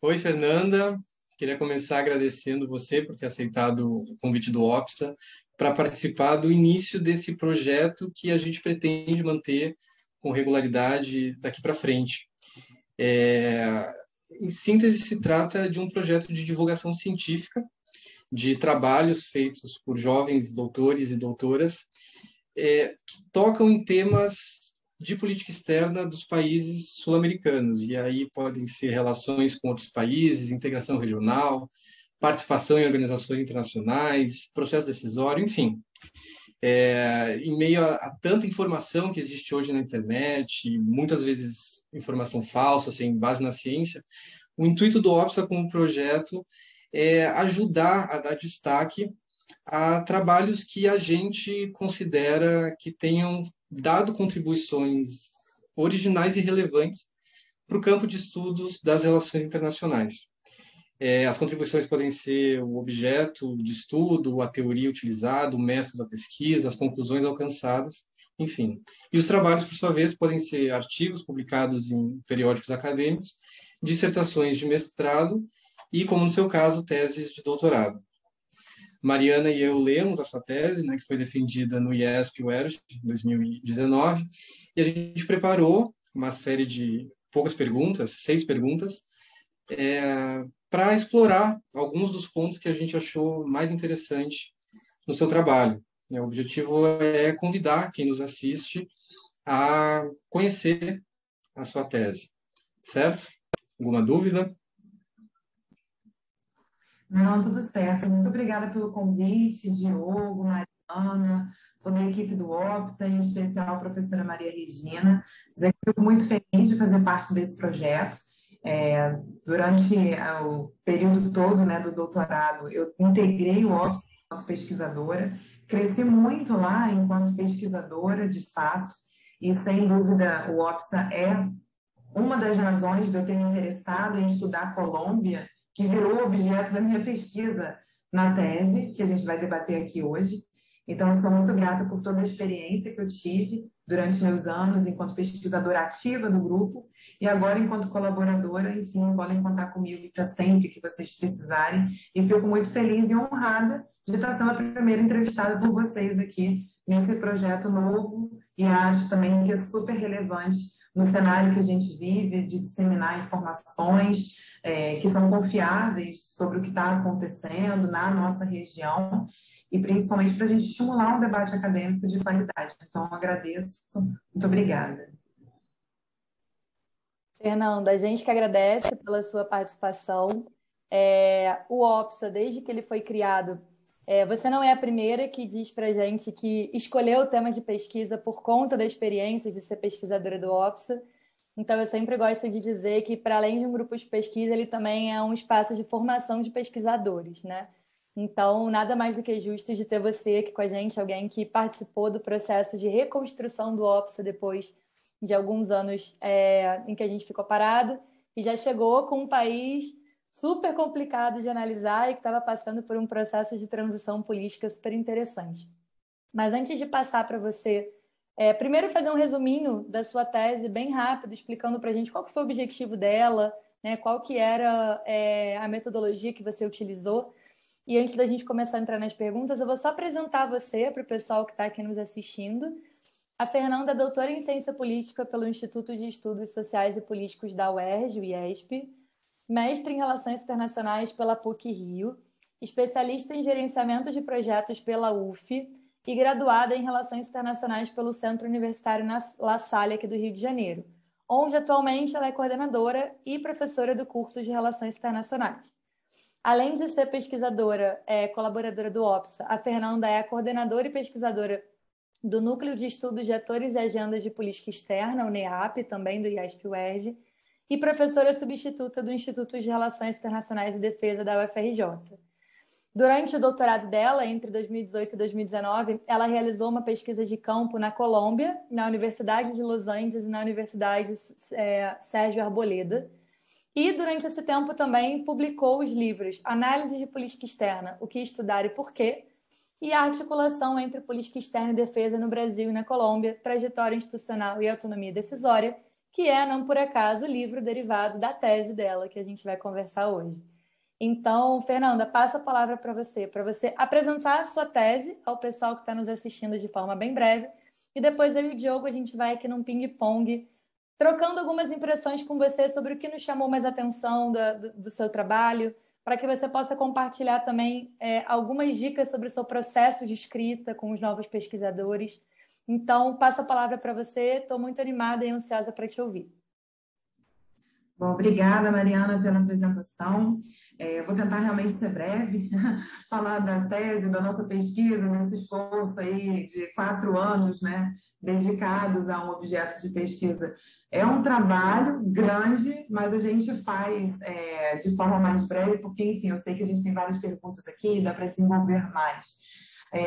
Oi, Fernanda. Queria começar agradecendo você por ter aceitado o convite do OPSA para participar do início desse projeto que a gente pretende manter com regularidade daqui para frente. Em síntese, se trata de um projeto de divulgação científica de trabalhos feitos por jovens doutores e doutoras que tocam em temas de política externa dos países sul-americanos. E aí podem ser relações com outros países, integração regional, participação em organizações internacionais, processo decisório, enfim. Em meio a tanta informação que existe hoje na internet, muitas vezes informação falsa, sem base na ciência, o intuito do OPSA como projeto é ajudar a dar destaque a trabalhos que a gente considera que tenham dado contribuições originais e relevantes para o campo de estudos das relações internacionais. As contribuições podem ser o objeto de estudo, a teoria utilizada, o método da pesquisa, as conclusões alcançadas, enfim. E os trabalhos, por sua vez, podem ser artigos publicados em periódicos acadêmicos, dissertações de mestrado e, como no seu caso, teses de doutorado. Mariana e eu lemos a sua tese, né, que foi defendida no IESP-UERJ em 2019, e a gente preparou uma série de poucas perguntas, 6 perguntas, para explorar alguns dos pontos que a gente achou mais interessante no seu trabalho. O objetivo é convidar quem nos assiste a conhecer a sua tese, certo? Alguma dúvida? Não, tudo certo. Muito obrigada pelo convite, Diogo, Mariana, toda a equipe do OPSA, em especial a professora Maria Regina. Dizer que eu fico muito feliz de fazer parte desse projeto. Durante o período todo, né, do doutorado, eu integrei o OPSA enquanto pesquisadora, cresci muito lá enquanto pesquisadora, de fato, e sem dúvida o OPSA é uma das razões de eu ter me interessado em estudar a Colômbia, que virou objeto da minha pesquisa na tese, que a gente vai debater aqui hoje. Então, eu sou muito grata por toda a experiência que eu tive durante meus anos enquanto pesquisadora ativa do grupo e agora enquanto colaboradora. Enfim, podem contar comigo para sempre que vocês precisarem. E fico muito feliz e honrada de estar sendo a primeira entrevistada por vocês aqui nesse projeto novo, e acho também que é super relevante no cenário que a gente vive, de disseminar informações que são confiáveis sobre o que está acontecendo na nossa região, e principalmente para a gente estimular um debate acadêmico de qualidade. Então, agradeço. Muito obrigada. Fernanda, a gente que agradece pela sua participação. O OPSA, desde que ele foi criado, você não é a primeira que diz para a gente que escolheu o tema de pesquisa por conta da experiência de ser pesquisadora do OPSA. Então, eu sempre gosto de dizer que, para além de um grupo de pesquisa, ele também é um espaço de formação de pesquisadores, né? Então, nada mais do que justo de ter você aqui com a gente, alguém que participou do processo de reconstrução do OPSA depois de alguns anos em que a gente ficou parado, e já chegou com um país super complicado de analisar e que estava passando por um processo de transição política super interessante. Mas antes de passar para você, primeiro fazer um resuminho da sua tese bem rápido, explicando para a gente qual que foi o objetivo dela, né, qual que era a metodologia que você utilizou. E antes da gente começar a entrar nas perguntas, eu vou só apresentar você para o pessoal que está aqui nos assistindo. A Fernanda é doutora em Ciência Política pelo Instituto de Estudos Sociais e Políticos da UERJ, o IESP, mestre em Relações Internacionais pela PUC-Rio, especialista em Gerenciamento de Projetos pela UF e graduada em Relações Internacionais pelo Centro Universitário La Salle, aqui do Rio de Janeiro, onde atualmente ela é coordenadora e professora do curso de Relações Internacionais. Além de ser pesquisadora, colaboradora do OPSA, a Fernanda é a coordenadora e pesquisadora do Núcleo de Estudos de Atores e Agendas de Política Externa, o NEAP, também do IESP-UERJ, e professora substituta do Instituto de Relações Internacionais e Defesa da UFRJ. Durante o doutorado dela, entre 2018 e 2019, ela realizou uma pesquisa de campo na Colômbia, na Universidade de Los Andes e na Universidade Sérgio Arboleda. E, durante esse tempo, também publicou os livros Análise de Política Externa, O que Estudar e Por Quê, e a articulação entre política externa e defesa no Brasil e na Colômbia, trajetória institucional e autonomia decisória, que é, não por acaso, o livro derivado da tese dela, que a gente vai conversar hoje. Então, Fernanda, passo a palavra para você apresentar a sua tese ao pessoal que está nos assistindo de forma bem breve, e depois eu e o Diogo, a gente vai aqui num ping-pong, trocando algumas impressões com você sobre o que nos chamou mais atenção do seu trabalho, para que você possa compartilhar também algumas dicas sobre o seu processo de escrita com os novos pesquisadores. Então, passo a palavra para você, estou muito animada e ansiosa para te ouvir. Bom, obrigada, Mariana, pela apresentação. Vou tentar realmente ser breve, falar da tese, da nossa pesquisa, nesse esforço aí de 4 anos, né, dedicados a um objeto de pesquisa. É um trabalho grande, mas a gente faz de forma mais breve, porque, enfim, eu sei que a gente tem várias perguntas aqui, dá para desenvolver mais.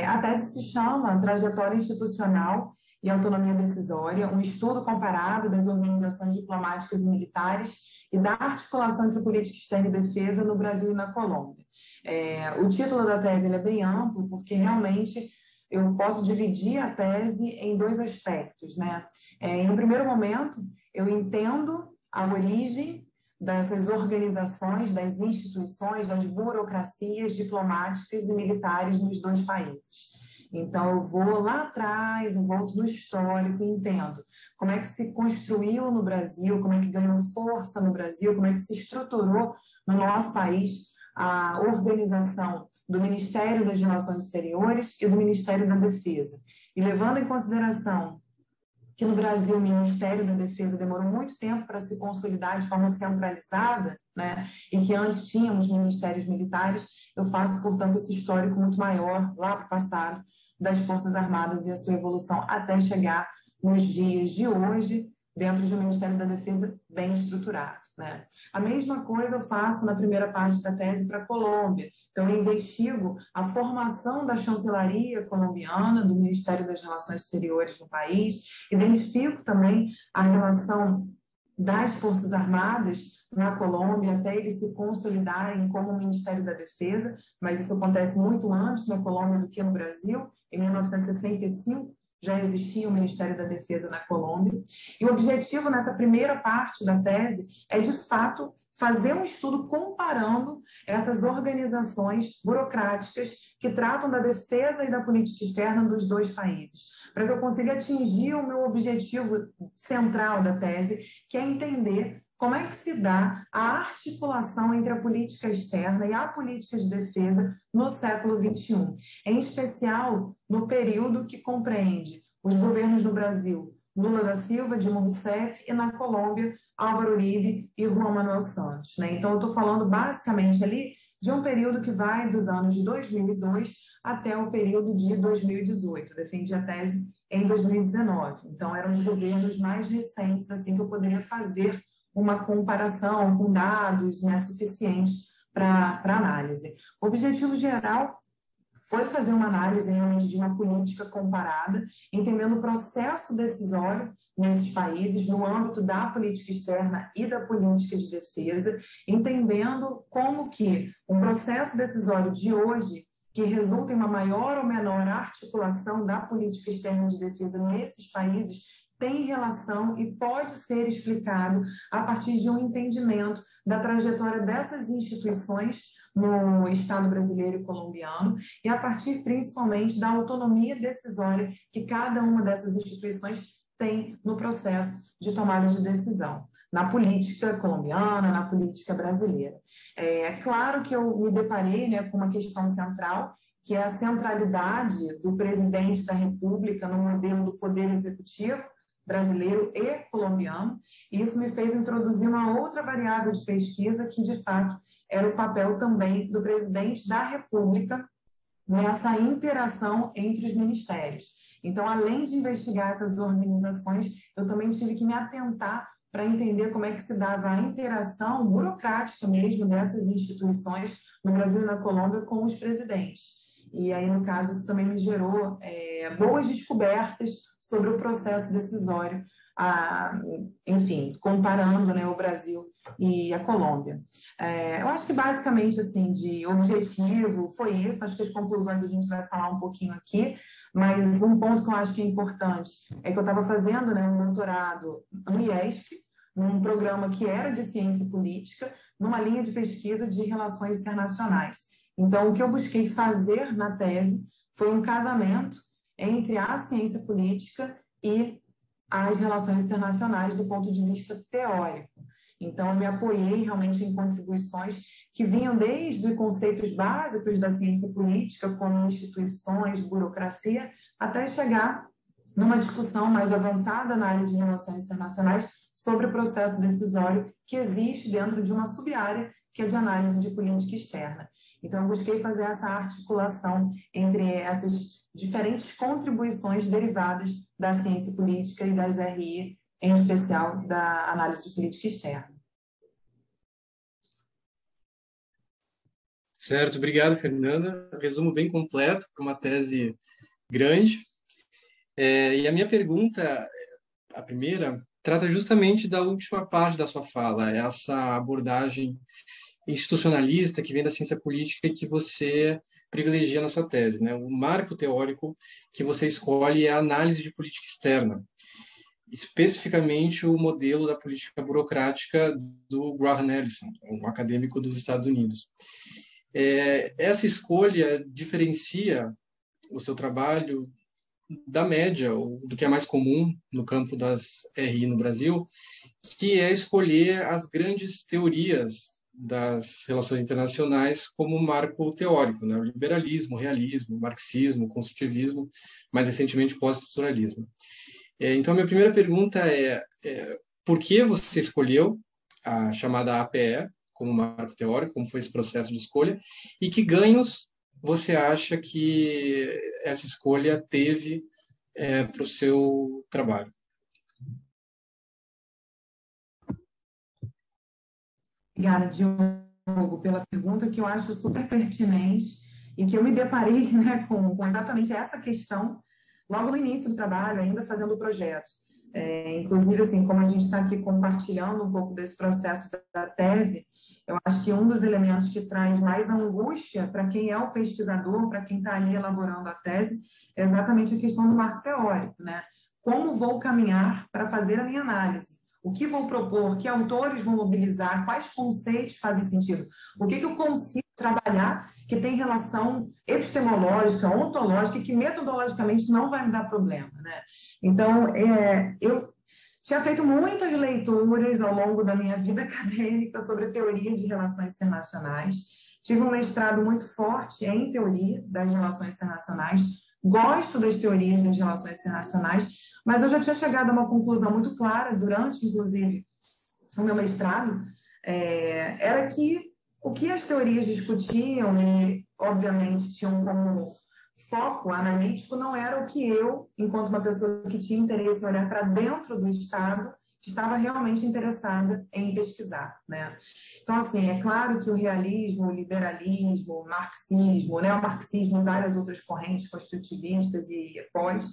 A tese se chama Trajetória Institucional e Autonomia Decisória, um estudo comparado das organizações diplomáticas e militares e da articulação entre política externa e defesa no Brasil e na Colômbia. O título da tese ele é bem amplo, porque realmente eu posso dividir a tese em 2 aspectos, né? Em um primeiro momento, eu entendo a origem dessas organizações, das instituições, das burocracias diplomáticas e militares nos 2 países. Então, eu vou lá atrás, eu volto no histórico e entendo como é que se construiu no Brasil, como é que ganhou força no Brasil, como é que se estruturou no nosso país a organização do Ministério das Relações Exteriores e do Ministério da Defesa. E levando em consideração que no Brasil o Ministério da Defesa demorou muito tempo para se consolidar de forma centralizada, né, e que antes tínhamos ministérios militares, eu faço, portanto, esse histórico muito maior lá para o passado das Forças Armadas e a sua evolução até chegar nos dias de hoje, dentro de um Ministério da Defesa bem estruturado, né? A mesma coisa eu faço na primeira parte da tese para a Colômbia. Então, eu investigo a formação da chancelaria colombiana, do Ministério das Relações Exteriores no país, identifico também a relação das Forças Armadas na Colômbia até eles se consolidarem como Ministério da Defesa, mas isso acontece muito antes na Colômbia do que no Brasil. Em 1965, já existia o Ministério da Defesa na Colômbia. E o objetivo nessa primeira parte da tese é, de fato, fazer um estudo comparando essas organizações burocráticas que tratam da defesa e da política externa dos 2 países, para que eu consiga atingir o meu objetivo central da tese, que é entender como é que se dá a articulação entre a política externa e a política de defesa no século XXI, em especial no período que compreende os governos no Brasil, Lula da Silva, Dilma Rousseff, e na Colômbia, Álvaro Uribe e Juan Manuel Santos, né? Então, eu estou falando basicamente ali de um período que vai dos anos de 2002 até o período de 2018. Eu defendi a tese em 2019. Então, eram os governos mais recentes, assim, que eu poderia fazer uma comparação com dados, né, suficientes para análise. O objetivo geral foi fazer uma análise realmente de uma política comparada, entendendo o processo decisório nesses países, no âmbito da política externa e da política de defesa, entendendo como que um processo decisório de hoje, que resulta em uma maior ou menor articulação da política externa de defesa nesses países, tem relação e pode ser explicado a partir de um entendimento da trajetória dessas instituições no Estado brasileiro e colombiano e a partir principalmente da autonomia decisória que cada uma dessas instituições tem no processo de tomada de decisão, na política colombiana, na política brasileira. É claro que eu me deparei, né, com uma questão central, que é a centralidade do presidente da República no modelo do poder executivo brasileiro e colombiano, e isso me fez introduzir uma outra variável de pesquisa que, de fato, era o papel também do presidente da República nessa interação entre os ministérios. Então, além de investigar essas organizações, eu também tive que me atentar para entender como é que se dava a interação burocrática mesmo dessas instituições no Brasil e na Colômbia com os presidentes. E aí, no caso, isso também me gerou boas descobertas sobre o processo decisório enfim, comparando, né, o Brasil e a Colômbia. Eu acho que basicamente, assim, de objetivo foi isso. Acho que as conclusões a gente vai falar um pouquinho aqui, mas um ponto que eu acho que é importante é que eu estava fazendo, né, um doutorado no IESP, num programa que era de ciência política, numa linha de pesquisa de relações internacionais. Então, o que eu busquei fazer na tese foi um casamento entre a ciência política e as relações internacionais do ponto de vista teórico. Então, eu me apoiei realmente em contribuições que vinham desde conceitos básicos da ciência política, como instituições, burocracia, até chegar numa discussão mais avançada na área de relações internacionais sobre o processo decisório que existe dentro de uma sub-área que é de análise de política externa. Então, eu busquei fazer essa articulação entre essas diferentes contribuições derivadas da ciência política e das RI, em especial da análise de política externa. Certo, obrigado, Fernanda. Resumo bem completo para uma tese grande. E a minha pergunta, a primeira, trata justamente da última parte da sua fala, essa abordagem institucionalista que vem da ciência política e que você privilegia na sua tese, né? O marco teórico que você escolhe é a análise de política externa, especificamente o modelo da política burocrática do Graham Allison, um acadêmico dos Estados Unidos. Essa escolha diferencia o seu trabalho da média, ou do que é mais comum no campo das RI no Brasil, que é escolher as grandes teorias das relações internacionais como marco teórico, né? O liberalismo, o realismo, o marxismo, o construtivismo, mais recentemente o pós-estruturalismo. Então, minha primeira pergunta por que você escolheu a chamada APE como marco teórico, como foi esse processo de escolha, e que ganhos você acha que essa escolha teve para o seu trabalho? Obrigada, Diogo, pela pergunta que eu acho super pertinente e que eu me deparei, né, com exatamente essa questão logo no início do trabalho, ainda fazendo o projeto. Inclusive, assim, como a gente está aqui compartilhando um pouco desse processo da tese, eu acho que um dos elementos que traz mais angústia para quem é o pesquisador, para quem está ali elaborando a tese, é exatamente a questão do marco teórico, né? Como vou caminhar para fazer a minha análise? O que vou propor? Que autores vão mobilizar? Quais conceitos fazem sentido? O que eu consigo trabalhar que tem relação epistemológica, ontológica, e que metodologicamente não vai me dar problema, né? Então, eu tinha feito muitas leituras ao longo da minha vida acadêmica sobre teoria de relações internacionais. Tive um mestrado muito forte em teoria das relações internacionais. Gosto das teorias das relações internacionais, mas eu já tinha chegado a uma conclusão muito clara durante, inclusive, o meu mestrado, era que o que as teorias discutiam e, obviamente, tinham como foco analítico não era o que eu, enquanto uma pessoa que tinha interesse em olhar para dentro do Estado, estava realmente interessada em pesquisar, né? Então, assim, é claro que o realismo, o liberalismo, o marxismo, né, o marxismo e várias outras correntes construtivistas e pós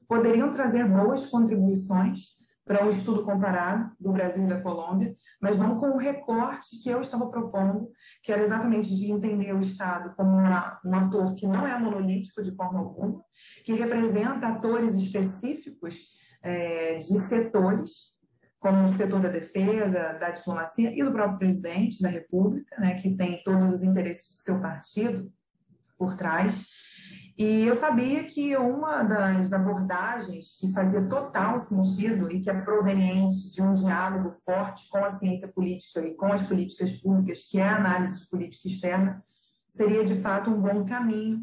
poderiam trazer boas contribuições para um estudo comparado do Brasil e da Colômbia, mas não com o recorte que eu estava propondo, que era exatamente de entender o Estado como um ator que não é monolítico de forma alguma, que representa atores específicos de setores, como o setor da defesa, da diplomacia e do próprio presidente da República, né, que tem todos os interesses do seu partido por trás. E eu sabia que uma das abordagens que fazia total sentido e que é proveniente de um diálogo forte com a ciência política e com as políticas públicas, que é a análise de política externa, seria, de fato, um bom caminho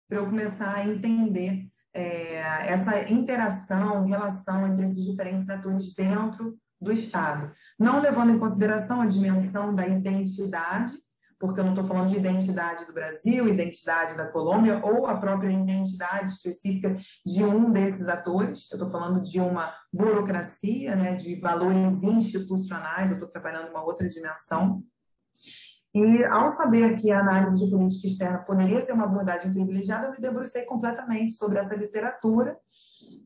para eu começar a entender essa interação, relação entre esses diferentes atores dentro do Estado. Não levando em consideração a dimensão da identidade, porque eu não estou falando de identidade do Brasil, identidade da Colômbia, ou a própria identidade específica de um desses atores. Eu estou falando de uma burocracia, né, de valores institucionais, eu estou trabalhando uma outra dimensão. E, ao saber que a análise de política externa poderia ser uma abordagem privilegiada, eu me debrucei completamente sobre essa literatura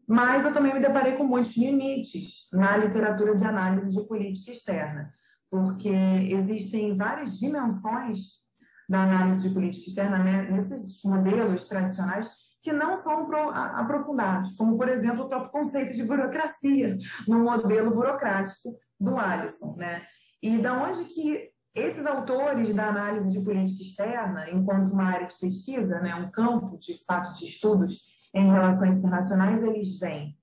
Mas eu também me deparei com muitos limites na literatura de análise de política externa, porque existem várias dimensões da análise de política externa, né, nesses modelos tradicionais que não são aprofundados, como, por exemplo, o próprio conceito de burocracia no modelo burocrático do Alisson, né? E da onde que esses autores da análise de política externa, enquanto uma área de pesquisa, né, um campo, de fato, de estudos em relações internacionais, eles vêm?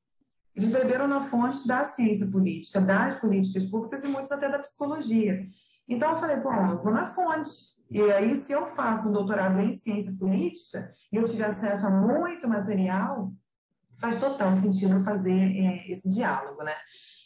Eles beberam na fonte da ciência política, das políticas públicas e muitos até da psicologia. Então, eu falei, bom, eu vou na fonte. E aí, se eu faço um doutorado em ciência política e eu tiver acesso a muito material, faz total sentido fazer esse diálogo, né?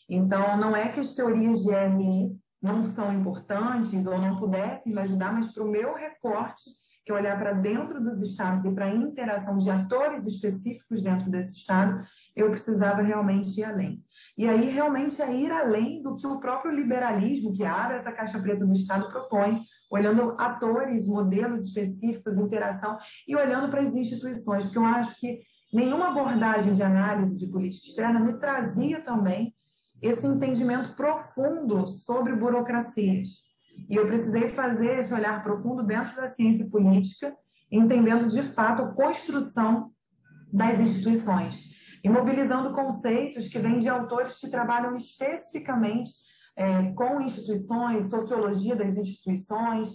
Então, não é que as teorias de RI não são importantes ou não pudessem me ajudar, mas para o meu recorte, que é olhar para dentro dos estados e para a interação de atores específicos dentro desse estado, eu precisava realmente ir além. E aí, realmente, é ir além do que o próprio liberalismo, que abre essa caixa preta do Estado, propõe, olhando atores, modelos específicos, interação, e olhando para as instituições, porque eu acho que nenhuma abordagem de análise de política externa me trazia também esse entendimento profundo sobre burocracias. E eu precisei fazer esse olhar profundo dentro da ciência política, entendendo de fato a construção das instituições e mobilizando conceitos que vêm de autores que trabalham especificamente com instituições, sociologia das instituições.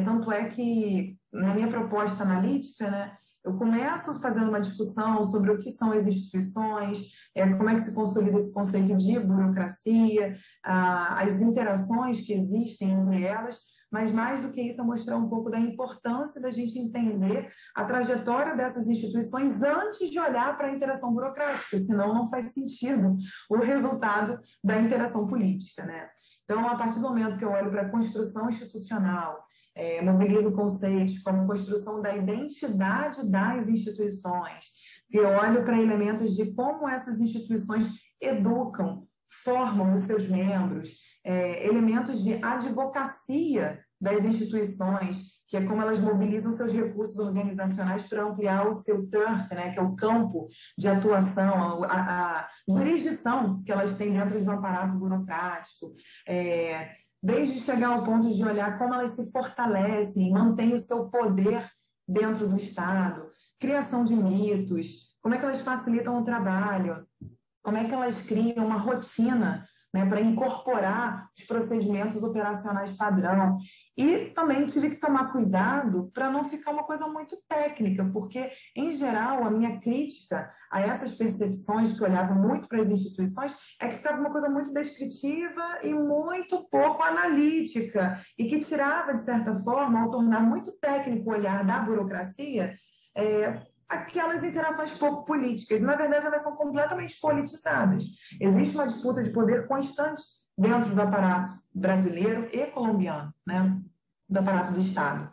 Tanto é que, na minha proposta analítica, né, eu começo fazendo uma discussão sobre o que são as instituições, como é que se consolida esse conceito de burocracia, as interações que existem entre elas, mas mais do que isso é mostrar um pouco da importância da gente entender a trajetória dessas instituições antes de olhar para a interação burocrática, senão não faz sentido o resultado da interação política, né? Então, a partir do momento que eu olho para a construção institucional, mobilizo conceitos como construção da identidade das instituições, que eu olho para elementos de como essas instituições educam, formam os seus membros, elementos de advocacia das instituições, que é como elas mobilizam seus recursos organizacionais para ampliar o seu turf, né, que é o campo de atuação, a jurisdição que elas têm dentro de um aparato burocrático, desde chegar ao ponto de olhar como elas se fortalecem, mantêm o seu poder dentro do Estado, criação de mitos, como é que elas facilitam o trabalho, como é que elas criam uma rotina, né, para incorporar os procedimentos operacionais padrão. E também tive que tomar cuidado para não ficar uma coisa muito técnica, porque, em geral, a minha crítica a essas percepções que olhavam muito para as instituições é que ficava uma coisa muito descritiva e muito pouco analítica, e que tirava, de certa forma, ao tornar muito técnico o olhar da burocracia, aquelas interações pouco políticas. Na verdade, elas são completamente politizadas. Existe uma disputa de poder constante dentro do aparato brasileiro e colombiano, né? Do aparato do Estado.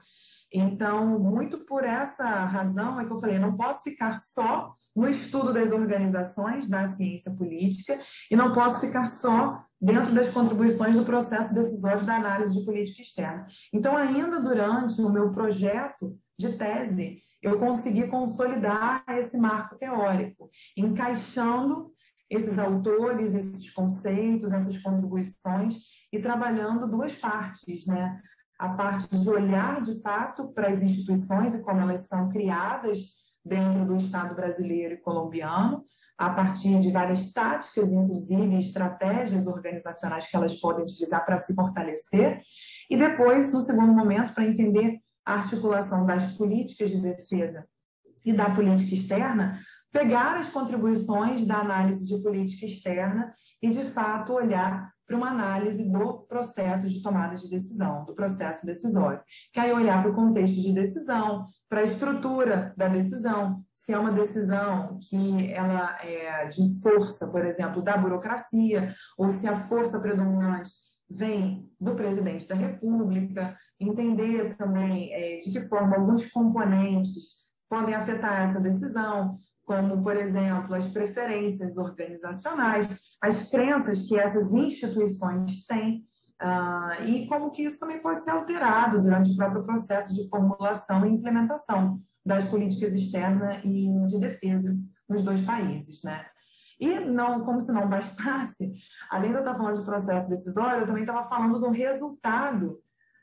Então, muito por essa razão é que eu falei, não posso ficar só no estudo das organizações da ciência política e não posso ficar só dentro das contribuições do processo decisório da análise de política externa. Então, ainda durante o meu projeto de tese, eu consegui consolidar esse marco teórico, encaixando esses autores, esses conceitos, essas contribuições e trabalhando duas partes, né? A parte de olhar, de fato, para as instituições e como elas são criadas dentro do Estado brasileiro e colombiano, a partir de várias táticas, inclusive estratégias organizacionais que elas podem utilizar para se fortalecer, e depois, no segundo momento, para entender a articulação das políticas de defesa e da política externa, pegar as contribuições da análise de política externa e, de fato, olhar para uma análise do processo de tomada de decisão, do processo decisório. Que aí olhar para o contexto de decisão, para a estrutura da decisão, se é uma decisão que ela é de força, por exemplo, da burocracia, ou se a força predominante vem do presidente da República, entender também de que forma alguns componentes podem afetar essa decisão, como, por exemplo, as preferências organizacionais, as crenças que essas instituições têm, e como que isso também pode ser alterado durante o próprio processo de formulação e implementação das políticas externas e de defesa nos dois países, né? E não, como se não bastasse, além de eu estar falando de processo decisório, eu também estava falando do resultado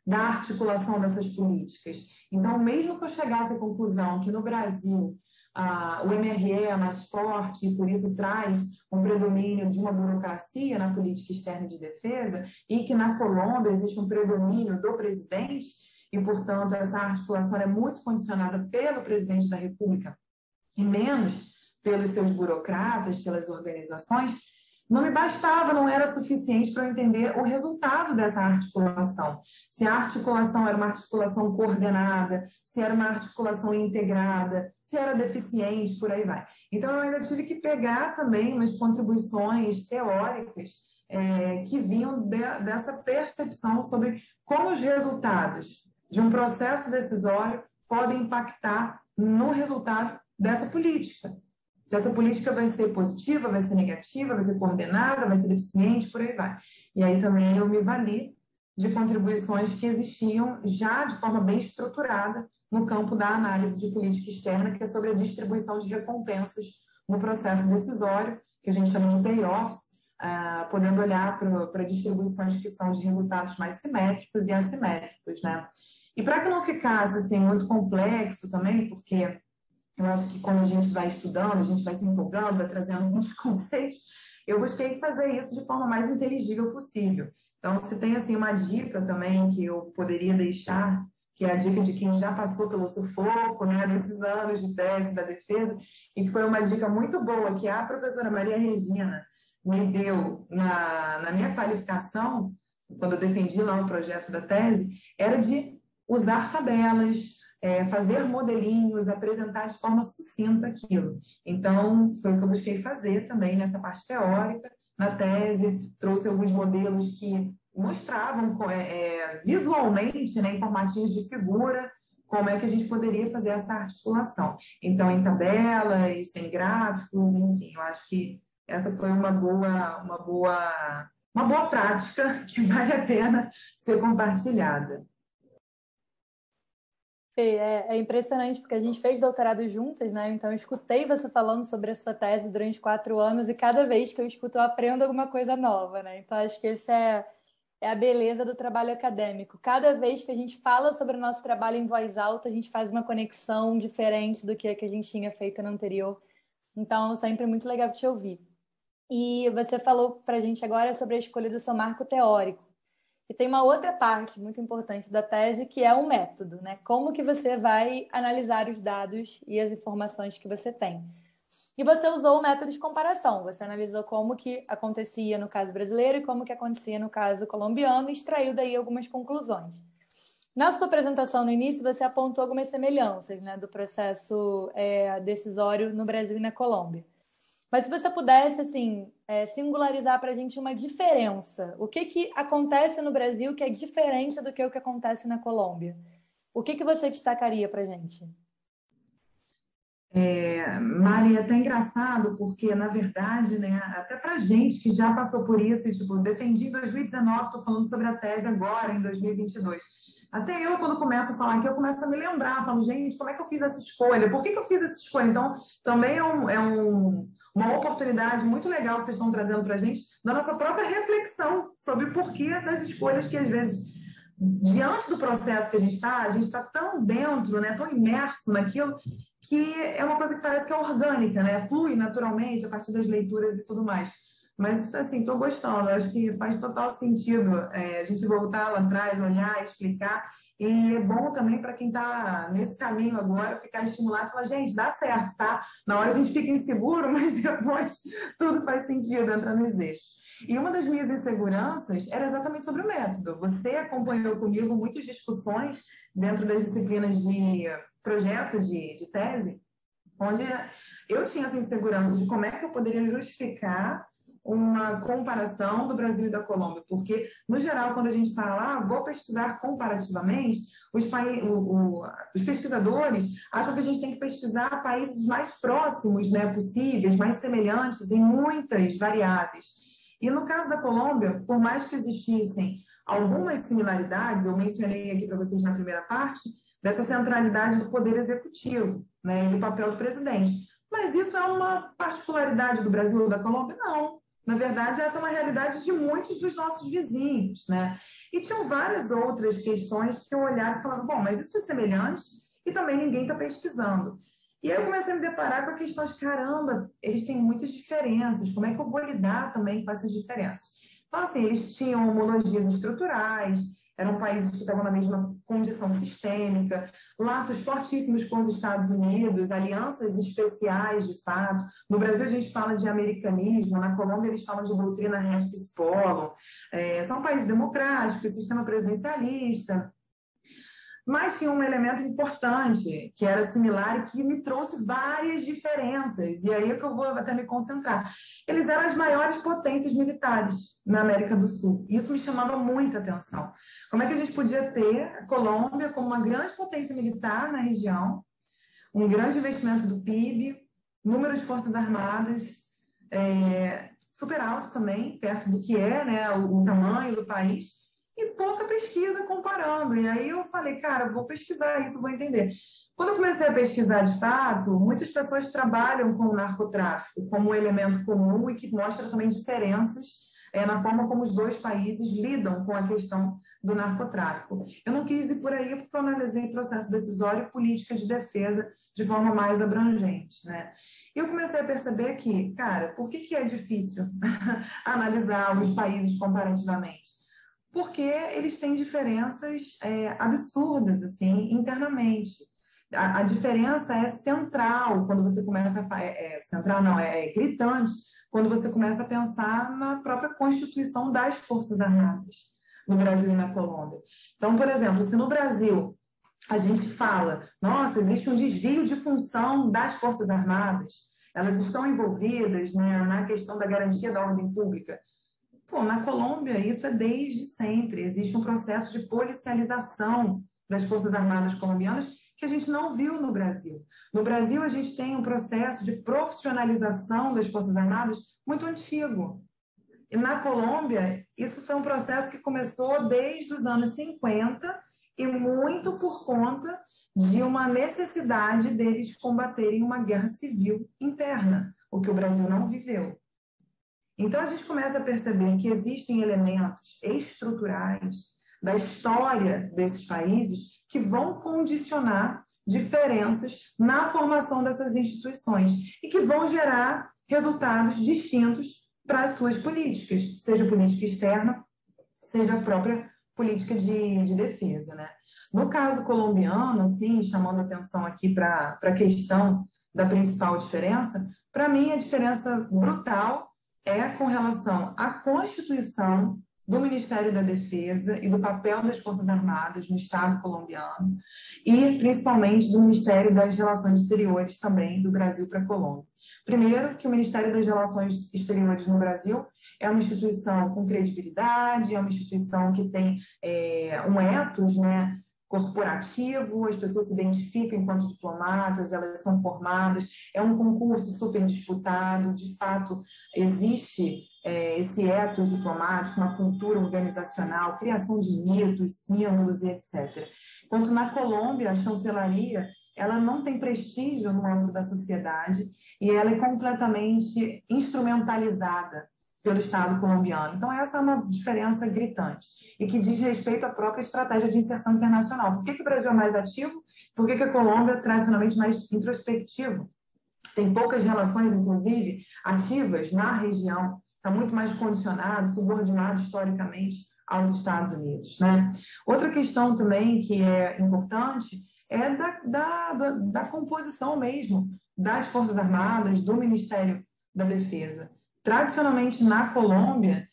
da articulação dessas políticas. Então, mesmo que eu chegasse à conclusão que no Brasil o MRE é mais forte e por isso traz um predomínio de uma burocracia na política externa de defesa e que na Colômbia existe um predomínio do presidente e, portanto, essa articulação é muito condicionada pelo presidente da República e menos pelos seus burocratas, pelas organizações, não me bastava, não era suficiente para eu entender o resultado dessa articulação. Se a articulação era uma articulação coordenada, se era uma articulação integrada, se era deficiente, por aí vai. Então, eu ainda tive que pegar também umas contribuições teóricas que vinham dessa percepção sobre como os resultados de um processo decisório podem impactar no resultado dessa política. Se essa política vai ser positiva, vai ser negativa, vai ser coordenada, vai ser deficiente, por aí vai. E aí também eu me vali de contribuições que existiam já de forma bem estruturada no campo da análise de política externa, que é sobre a distribuição de recompensas no processo decisório, que a gente chama de payoffs, podendo olhar para distribuições que são de resultados mais simétricos e assimétricos, né? E para que não ficasse assim, muito complexo também, porque eu acho que quando a gente vai estudando, a gente vai se empolgando, vai trazendo muitos conceitos, eu busquei fazer isso de forma mais inteligível possível. Então, se tem assim, uma dica também que eu poderia deixar, que é a dica de quem já passou pelo sufoco, né, desses anos de tese da defesa, e que foi uma dica muito boa que a professora Maria Regina me deu na minha qualificação, quando eu defendi lá o projeto da tese, era de usar tabelas, fazer modelinhos, apresentar de forma sucinta aquilo. Então, foi o que eu busquei fazer também nessa parte teórica. Na tese, trouxe alguns modelos que mostravam visualmente, né, em formatinhos de figura, como é que a gente poderia fazer essa articulação. Então, em tabelas, em gráficos, enfim, eu acho que essa foi uma boa prática que vale a pena ser compartilhada. Fê, é impressionante porque a gente fez doutorado juntas, né? Então eu escutei você falando sobre a sua tese durante 4 anos e cada vez que eu escuto eu aprendo alguma coisa nova, né? Então acho que essa é a beleza do trabalho acadêmico. Cada vez que a gente fala sobre o nosso trabalho em voz alta, a gente faz uma conexão diferente do que a gente tinha feito no anterior. Então sempre muito legal te ouvir. E você falou para a gente agora sobre a escolha do seu marco teórico. E tem uma outra parte muito importante da tese, que é o método, né? Como que você vai analisar os dados e as informações que você tem. E você usou o método de comparação. Você analisou como que acontecia no caso brasileiro e como que acontecia no caso colombiano e extraiu daí algumas conclusões. Na sua apresentação no início, você apontou algumas semelhanças, né, do processo decisório no Brasil e na Colômbia. Mas se você pudesse, assim, singularizar para a gente uma diferença, o que acontece no Brasil que é diferente do que o que acontece na Colômbia? O que você destacaria para a gente? Mari, é até engraçado, porque, na verdade, né, até para a gente que já passou por isso, e, tipo, defendi em 2019, estou falando sobre a tese agora, em 2022. Até eu, quando começo a falar aqui, eu começo a me lembrar, falo, gente, como é que eu fiz essa escolha? Por que eu fiz essa escolha? Então, também uma oportunidade muito legal que vocês estão trazendo para a gente, da nossa própria reflexão sobre o porquê das escolhas que, às vezes, diante do processo que a gente está tão dentro, né, tão imerso naquilo, que é uma coisa que parece que é orgânica, né, flui naturalmente a partir das leituras e tudo mais. Mas, assim, estou gostando, acho que faz total sentido a gente voltar lá atrás, olhar, explicar, e é bom também para quem está nesse caminho agora ficar estimulado e falar, gente, dá certo, tá? Na hora a gente fica inseguro, mas depois tudo faz sentido, entra nos eixos. E uma das minhas inseguranças era exatamente sobre o método. Você acompanhou comigo muitas discussões dentro das disciplinas de projeto de tese, onde eu tinha essa insegurança de como é que eu poderia justificar uma comparação do Brasil e da Colômbia, porque, no geral, quando a gente fala, vou pesquisar comparativamente, os pesquisadores acham que a gente tem que pesquisar países mais próximos, né, possíveis, mais semelhantes em muitas variáveis. E no caso da Colômbia, por mais que existissem algumas similaridades, eu mencionei aqui para vocês na primeira parte, dessa centralidade do poder executivo, né, e do papel do presidente. Mas isso é uma particularidade do Brasil ou da Colômbia? Não. Na verdade, essa é uma realidade de muitos dos nossos vizinhos, né? E tinham várias outras questões que eu olhava e falava, bom, mas isso é semelhante e também ninguém está pesquisando. E aí eu comecei a me deparar com a questão de, caramba, eles têm muitas diferenças, como é que eu vou lidar também com essas diferenças? Então, assim, eles tinham homologias estruturais, eram países que estavam na mesma condição sistêmica, laços fortíssimos com os Estados Unidos, alianças especiais, de fato. No Brasil, a gente fala de americanismo, na Colômbia, eles falam de doutrina res polo. São países democráticos, sistema presidencialista. Mas tinha um elemento importante, que era similar e que me trouxe várias diferenças. E aí é que eu vou até me concentrar. Eles eram as maiores potências militares na América do Sul. Isso me chamava muita atenção. Como é que a gente podia ter a Colômbia como uma grande potência militar na região, um grande investimento do PIB, número de forças armadas super alto também, perto do que é, né, o tamanho do país, e pouca pesquisa comparando. E aí eu falei, cara, vou pesquisar isso, vou entender. Quando eu comecei a pesquisar de fato, muitas pessoas trabalham com o narcotráfico como um elemento comum e que mostra também diferenças na forma como os dois países lidam com a questão do narcotráfico. Eu não quis ir por aí porque eu analisei processo decisório e política de defesa de forma mais abrangente, né? E eu comecei a perceber que, cara, por que é difícil analisar os países comparativamente? Porque eles têm diferenças absurdas, assim, internamente. A diferença é central quando você começa a... central não, é gritante quando você começa a pensar na própria constituição das Forças Armadas no Brasil e na Colômbia. Então, por exemplo, se no Brasil a gente fala, nossa, existe um desvio de função das Forças Armadas, elas estão envolvidas, né, na questão da garantia da ordem pública. Pô, na Colômbia, isso é desde sempre. Existe um processo de policialização das Forças Armadas colombianas que a gente não viu no Brasil. No Brasil, a gente tem um processo de profissionalização das Forças Armadas muito antigo. E na Colômbia, isso foi um processo que começou desde os anos 50 e muito por conta de uma necessidade deles combaterem uma guerra civil interna, o que o Brasil não viveu. Então, a gente começa a perceber que existem elementos estruturais da história desses países que vão condicionar diferenças na formação dessas instituições e que vão gerar resultados distintos para as suas políticas, seja política externa, seja a própria política de defesa, né? No caso colombiano, assim, chamando atenção aqui para a questão da principal diferença, para mim a diferença brutal é com relação à constituição do Ministério da Defesa e do papel das Forças Armadas no Estado colombiano e, principalmente, do Ministério das Relações Exteriores também, do Brasil para a Colômbia. Primeiro, que o Ministério das Relações Exteriores no Brasil é uma instituição com credibilidade, é uma instituição que tem um ethos, né, corporativo, as pessoas se identificam enquanto diplomatas, elas são formadas, é um concurso super disputado, de fato existe esse ethos diplomático, uma cultura organizacional, criação de mitos, símbolos e etc. Enquanto na Colômbia, a chancelaria, ela não tem prestígio no âmbito da sociedade e ela é completamente instrumentalizada pelo Estado colombiano. Então, essa é uma diferença gritante e que diz respeito à própria estratégia de inserção internacional. Por que o Brasil é mais ativo? Por que a Colômbia é tradicionalmente mais introspectivo? Tem poucas relações, inclusive, ativas na região, está muito mais condicionado, subordinado historicamente aos Estados Unidos, né? Outra questão também que é importante é da composição mesmo das Forças Armadas, do Ministério da Defesa. Tradicionalmente, na Colômbia,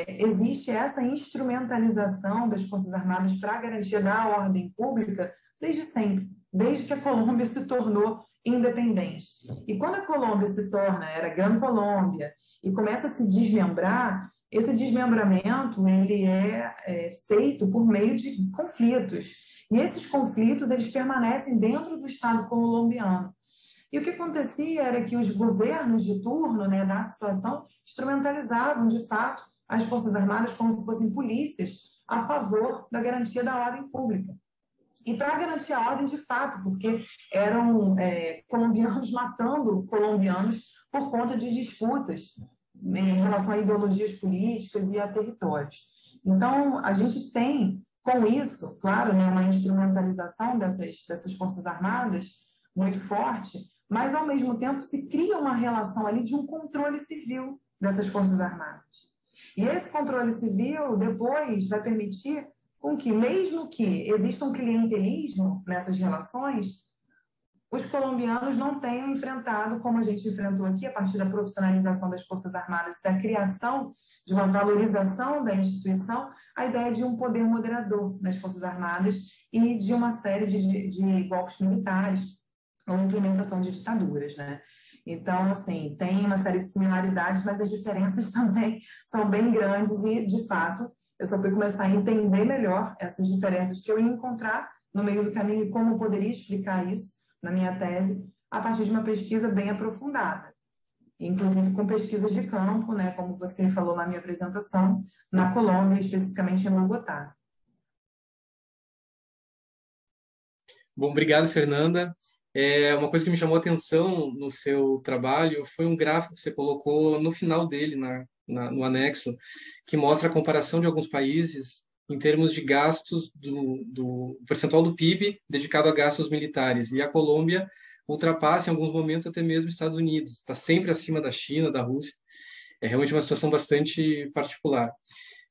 existe essa instrumentalização das Forças Armadas para a garantia da ordem pública desde sempre, desde que a Colômbia se tornou independente. E quando a Colômbia se torna, era Gran Colômbia, e começa a se desmembrar, esse desmembramento ele é feito por meio de conflitos. E esses conflitos eles permanecem dentro do Estado colombiano. E o que acontecia era que os governos de turno, né, da situação, instrumentalizavam, de fato, as Forças Armadas como se fossem polícias a favor da garantia da ordem pública. e para garantir a ordem de fato, porque eram colombianos matando colombianos por conta de disputas em relação a ideologias políticas e a territórios. Então, a gente tem, com isso, claro, né, uma instrumentalização dessas Forças Armadas muito forte, mas, ao mesmo tempo, se cria uma relação ali de um controle civil dessas Forças Armadas. E esse controle civil, depois, vai permitir com que, mesmo que exista um clientelismo nessas relações, os colombianos não tenham enfrentado, como a gente enfrentou aqui, a partir da profissionalização das Forças Armadas, da criação de uma valorização da instituição, a ideia de um poder moderador nas Forças Armadas e de uma série de golpes militares ou implementação de ditaduras, né? Então, assim, tem uma série de similaridades, mas as diferenças também são bem grandes e, de fato, eu só fui começar a entender melhor essas diferenças que eu ia encontrar no meio do caminho e como eu poderia explicar isso na minha tese a partir de uma pesquisa bem aprofundada, inclusive com pesquisas de campo, né, como você falou na minha apresentação, na Colômbia, especificamente em Bogotá. Bom, obrigado, Fernanda. Uma coisa que me chamou a atenção no seu trabalho foi um gráfico que você colocou no final dele, no anexo, que mostra a comparação de alguns países em termos de gastos do percentual do PIB dedicado a gastos militares. E a Colômbia ultrapassa, em alguns momentos, até mesmo os Estados Unidos. Está sempre acima da China, da Rússia. É realmente uma situação bastante particular.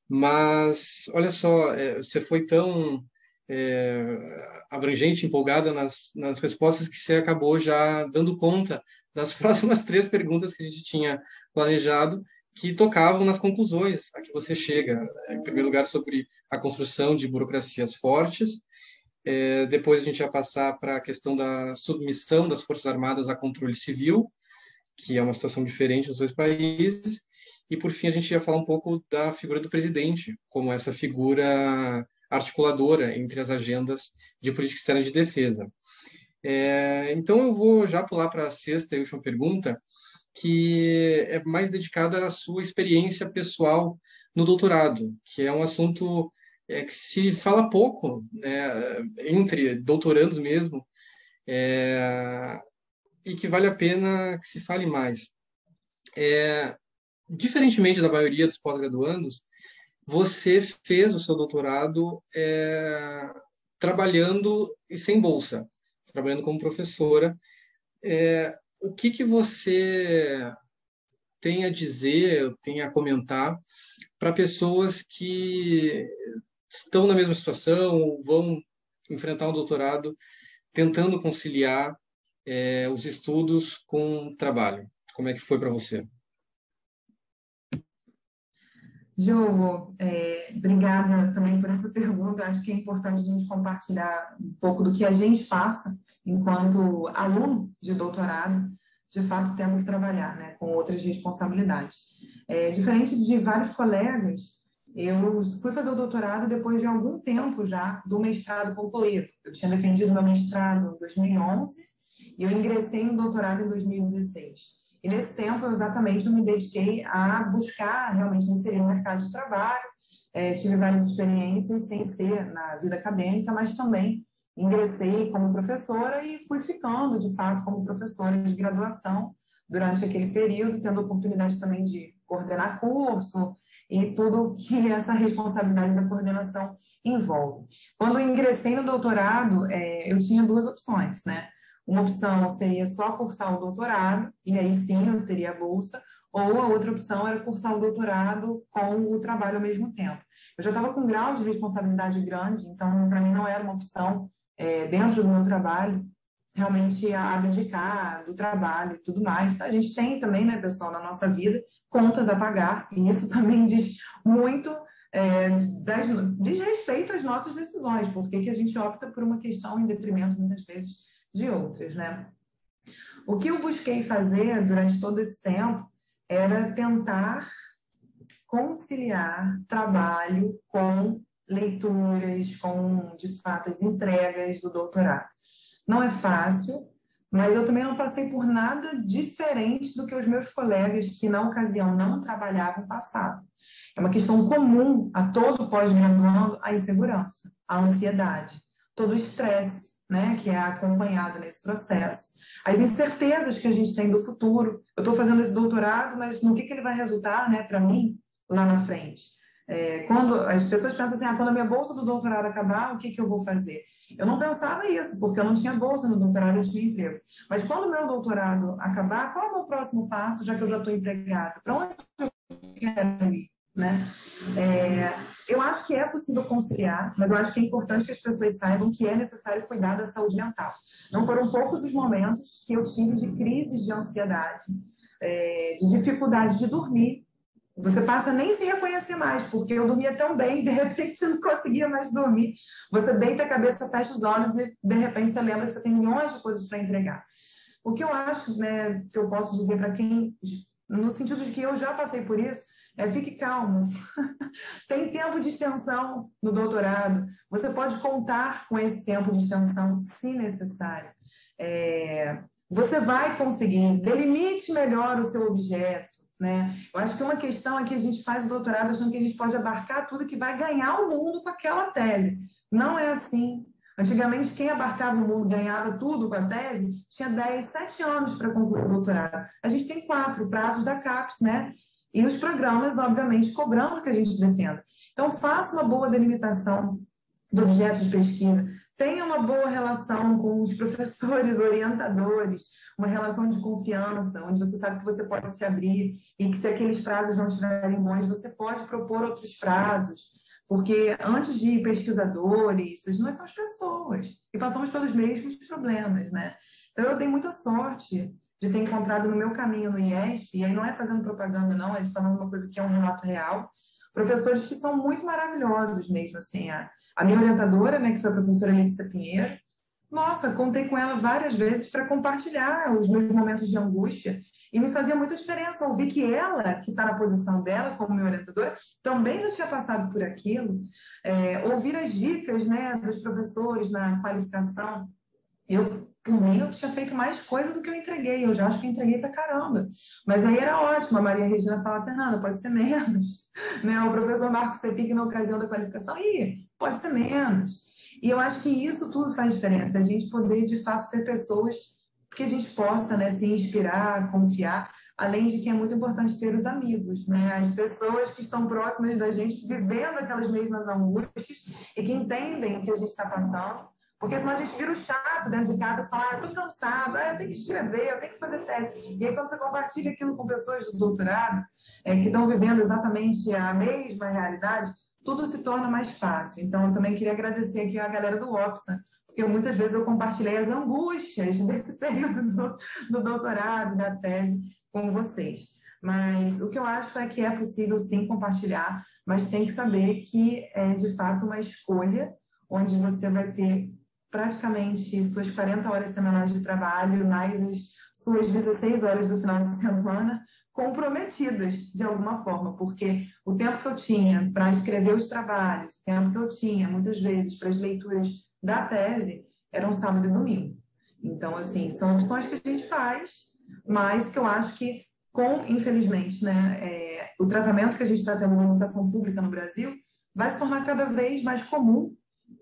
Mas, olha só, você foi tão abrangente, empolgada nas respostas, que você acabou já dando conta das próximas 3 perguntas que a gente tinha planejado, que tocavam nas conclusões a que você chega. Em primeiro lugar, sobre a construção de burocracias fortes. Depois a gente ia passar para a questão da submissão das Forças Armadas a controle civil, que é uma situação diferente nos 2 países. E, por fim, a gente ia falar um pouco da figura do presidente, como essa figura articuladora entre as agendas de política externa e de defesa. Então, eu vou já pular para a 6ª e última pergunta, que é mais dedicada à sua experiência pessoal no doutorado, que é um assunto que se fala pouco, né, entre doutorandos mesmo, e que vale a pena que se fale mais. Diferentemente da maioria dos pós-graduandos, você fez o seu doutorado trabalhando e sem bolsa, trabalhando como professora. O que você tem a dizer, tem a comentar para pessoas que estão na mesma situação ou vão enfrentar um doutorado tentando conciliar os estudos com o trabalho? Como é que foi para você? Diogo, obrigada também por essa pergunta. Acho que é importante a gente compartilhar um pouco do que a gente passa enquanto aluno de doutorado, de fato tendo que trabalhar, né, com outras responsabilidades. Diferente de vários colegas, eu fui fazer o doutorado depois de algum tempo já do mestrado concluído. Eu tinha defendido meu mestrado em 2011 e eu ingressei no doutorado em 2016. E nesse tempo, eu exatamente me dediquei a buscar realmente me inserir no mercado de trabalho. Tive várias experiências sem ser na vida acadêmica, mas também ingressei como professora e fui ficando, de fato, como professora de graduação durante aquele período, tendo a oportunidade também de coordenar curso e tudo que essa responsabilidade da coordenação envolve. Quando eu ingressei no doutorado, eu tinha 2 opções, né? Uma opção seria só cursar o doutorado, e aí sim eu teria a bolsa, ou a outra opção era cursar o doutorado com o trabalho ao mesmo tempo. Eu já estava com um grau de responsabilidade grande, então para mim não era uma opção, dentro do meu trabalho, realmente abdicar do trabalho e tudo mais. A gente tem também, né, pessoal, na nossa vida, contas a pagar, e isso também diz muito diz respeito às nossas decisões, porque que a gente opta por uma questão em detrimento, muitas vezes, de outras, né? O que eu busquei fazer durante todo esse tempo era tentar conciliar trabalho com leituras, com, de fato, as entregas do doutorado. Não é fácil, mas eu também não passei por nada diferente do que os meus colegas que, na ocasião, não trabalhavam, passavam. É uma questão comum a todo pós-graduando a insegurança, a ansiedade. todo o estresse, né, que é acompanhado nesse processo, as incertezas que a gente tem do futuro. Eu estou fazendo esse doutorado, mas no que ele vai resultar, né, para mim, lá na frente? Quando as pessoas pensam assim, quando a minha bolsa do doutorado acabar, o que eu vou fazer? Eu não pensava isso, porque eu não tinha bolsa no doutorado, eu tinha emprego. Mas quando o meu doutorado acabar, qual é o meu próximo passo, já que eu já estou empregada? Para onde eu quero ir? Né? Eu acho que é possível conciliar, mas eu acho que é importante que as pessoas saibam que é necessário cuidar da saúde mental. Não foram poucos os momentos que eu tive de crises de ansiedade, de dificuldade de dormir. Você passa a nem se reconhecer mais, porque eu dormia tão bem, de repente eu não conseguia mais dormir. Você deita a cabeça, fecha os olhos e de repente você lembra que você tem milhões de coisas para entregar. O que eu acho, né, que eu posso dizer para quem, no sentido de que eu já passei por isso, fique calmo. Tem tempo de extensão no doutorado. Você pode contar com esse tempo de extensão, se necessário. Você vai conseguir. Delimite melhor o seu objeto. Né? Eu acho que uma questão é que a gente faz o doutorado achando que a gente pode abarcar tudo, que vai ganhar o mundo com aquela tese. Não é assim. Antigamente, quem abarcava o mundo, ganhava tudo com a tese, tinha 10, 7 anos para concluir o doutorado. A gente tem 4 prazos da CAPES, né? E os programas, obviamente, cobrando que a gente defenda. Então, faça uma boa delimitação do objeto de pesquisa. Tenha uma boa relação com os professores, orientadores, uma relação de confiança, onde você sabe que você pode se abrir e que se aqueles prazos não estiverem bons, você pode propor outros prazos. Porque antes de pesquisadores, nós somos pessoas e passamos pelos mesmos problemas, né? Então, eu tenho muita sorte de ter encontrado no meu caminho no IESP, e aí não é fazendo propaganda, não, é falando uma coisa que é um relato real, professores que são muito maravilhosos mesmo, assim, a minha orientadora, né, que foi a professora Letícia Pinheiro, nossa, contei com ela várias vezes para compartilhar os meus momentos de angústia, e me fazia muita diferença ouvir que ela, que está na posição dela como minha orientadora, também já tinha passado por aquilo, ouvir as dicas, né, dos professores na qualificação. Por mim, eu tinha feito mais coisa do que eu entreguei. Eu já acho que eu entreguei pra caramba. Mas aí era ótimo. A Maria Regina falava, Fernanda, pode ser menos. Né? O professor Marcos Sepic, na ocasião da qualificação, pode ser menos. E eu acho que isso tudo faz diferença. A gente poder, de fato, ter pessoas que a gente possa, né, se inspirar, confiar. Além de que é muito importante ter os amigos, né? As pessoas que estão próximas da gente, vivendo aquelas mesmas angústias e que entendem o que a gente está passando. Porque senão a gente vira o chato dentro de casa e fala, eu tô cansado, eu tenho que escrever, eu tenho que fazer tese. E aí, quando você compartilha aquilo com pessoas do doutorado, que estão vivendo exatamente a mesma realidade, tudo se torna mais fácil. Então, eu também queria agradecer aqui a galera do OPSA, porque muitas vezes eu compartilhei as angústias desse período do doutorado, da tese, com vocês. Mas o que eu acho é que é possível, sim, compartilhar, mas tem que saber que é, de fato, uma escolha onde você vai ter praticamente suas 40 horas semanais de trabalho, mais as suas 16 horas do final de semana, comprometidas de alguma forma, porque o tempo que eu tinha para escrever os trabalhos, o tempo que eu tinha, muitas vezes, para as leituras da tese, eram sábado e domingo. Então, assim, são opções que a gente faz, mas que eu acho que, infelizmente, né, o tratamento que a gente está tendo na educação pública no Brasil vai se tornar cada vez mais comum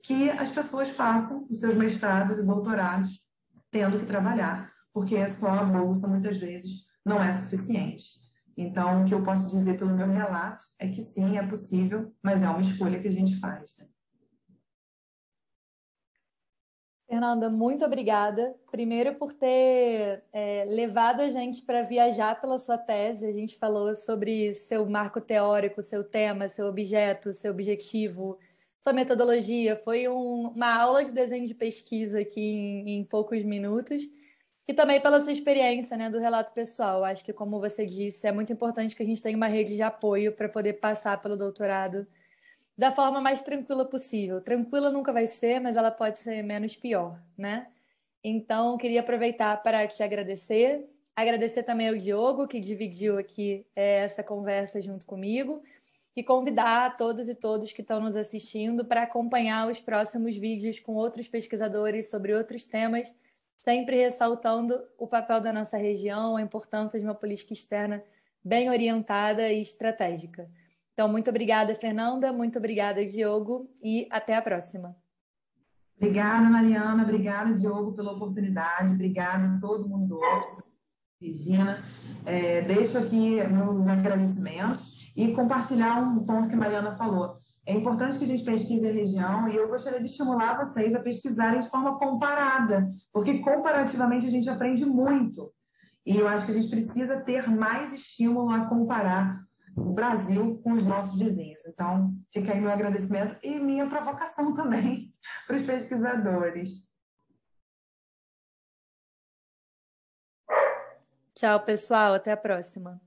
que as pessoas façam os seus mestrados e doutorados tendo que trabalhar, porque só a bolsa, muitas vezes, não é suficiente. Então, o que eu posso dizer pelo meu relato é que sim, é possível, mas é uma escolha que a gente faz. Né? Fernanda, muito obrigada. Primeiro por ter levado a gente para viajar pela sua tese. A gente falou sobre seu marco teórico, seu tema, seu objeto, seu objetivo, sua metodologia. Foi uma aula de desenho de pesquisa aqui em poucos minutos. E também pela sua experiência, né, do relato pessoal. Acho que, como você disse, é muito importante que a gente tenha uma rede de apoio para poder passar pelo doutorado da forma mais tranquila possível. Tranquila nunca vai ser, mas ela pode ser menos pior, né? Então, queria aproveitar para te agradecer. Agradecer também ao Diogo, que dividiu aqui essa conversa junto comigo. E convidar todos e todos que estão nos assistindo para acompanhar os próximos vídeos com outros pesquisadores sobre outros temas, sempre ressaltando o papel da nossa região, a importância de uma política externa bem orientada e estratégica. Então, muito obrigada, Fernanda, muito obrigada, Diogo, e até a próxima. Obrigada, Mariana. Obrigada, Diogo, pela oportunidade. Obrigada a todo mundo do Ops, Regina. Deixo aqui meus agradecimentos e compartilhar um ponto que a Mariana falou. É importante que a gente pesquise a região e eu gostaria de estimular vocês a pesquisarem de forma comparada, porque comparativamente a gente aprende muito. E eu acho que a gente precisa ter mais estímulo a comparar o Brasil com os nossos vizinhos. Então, fica aí meu agradecimento e minha provocação também para os pesquisadores. Tchau, pessoal. Até a próxima.